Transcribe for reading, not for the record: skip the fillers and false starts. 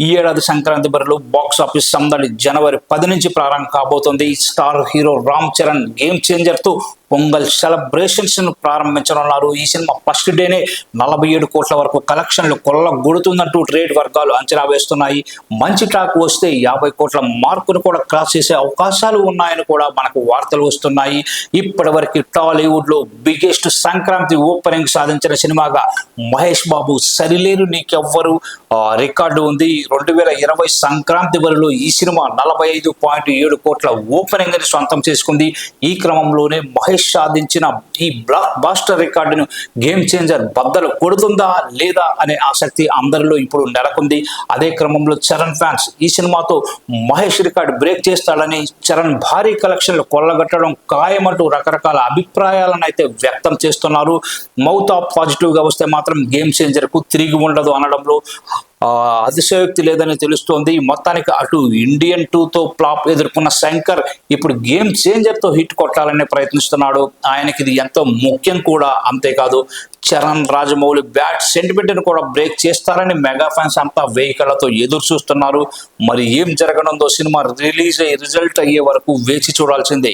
ఈ ఏడాది సంక్రాంతి బరిలో బాక్స్ ఆఫీస్ సందడి జనవరి 10 నుంచి ప్రారంభం కాబోతోంది. Star hero Ram Charan game changer తో పొంగల్ సెలబ్రేషన్స్ ను ప్రారంభించనున్నారు. ఈ సినిమా ఫస్ట్ డేనే 47 కోట్ల వరకు కలెక్షన్లు కొల్లగొడుతుందంటూ ట్రేడ్ వర్గాలు అంచనా వేస్తున్నాయి. మంచి టాక్ వస్తే 50 కోట్ల మార్కును కూడా క్రాస్ చేసే అవకాశాలు ఉన్నాయని కూడా మనకు వార్తలు వస్తున్నాయి. ఇప్పటివరకు టాలీవుడ్ లో బిగ్గెస్ట్ సంక్రాంతి ఓపెనింగ్ సాధించిన సినిమాగా మహేష్ బాబు సరిలేరు నీకెవ్వరు రికార్డు ఉంది. 2020 సంక్రాంతి బరిలో ఈ సినిమా 45.7 కోట్ల ఓపెనింగ్ ని సొంతం చేసుకుంది. ఈ క్రమంలోనే మహేష్ సాధించిన ఈ బ్లాక్ బాస్టర్ రికార్డును గేమ్ చేంజర్ బద్దలు కొడుతుందా లేదా అనే ఆసక్తి అందరిలో ఇప్పుడు నెలకొంది. అదే క్రమంలో చరణ్ ఫ్యాన్స్ ఈ సినిమాతో మహేష్ రికార్డు బ్రేక్ చేస్తాడని, చరణ్ భారీ కలెక్షన్లు కొల్లగట్టడం ఖాయమంటూ రకరకాల అభిప్రాయాలను అయితే వ్యక్తం చేస్తున్నారు. మౌత్ ఆఫ్ పాజిటివ్ గా వస్తే మాత్రం గేమ్ చేంజర్ కు తిరిగి ఉండదు అనడంలో అతిశయోక్తి లేదని తెలుస్తోంది. మొత్తానికి అటు ఇండియన్ 2తో ఫ్లాప్ ఎదుర్కొన్న శంకర్ ఇప్పుడు గేమ్ చేంజర్ తో హిట్ కొట్టాలని ప్రయత్నిస్తున్నాడు. ఆయనకి ఇది ఎంతో ముఖ్యం కూడా. అంతేకాదు చరణ్ రాజమౌళి బ్యాడ్ సెంటిమెంట్ ను కూడా బ్రేక్ చేస్తారని మెగా ఫ్యాన్స్ అంతా వేయికలతో ఎదురు చూస్తున్నారు. మరి ఏం జరగనుందో సినిమా రిలీజ్ అయ్యి రిజల్ట్ అయ్యే వరకు వేచి చూడాల్సిందే.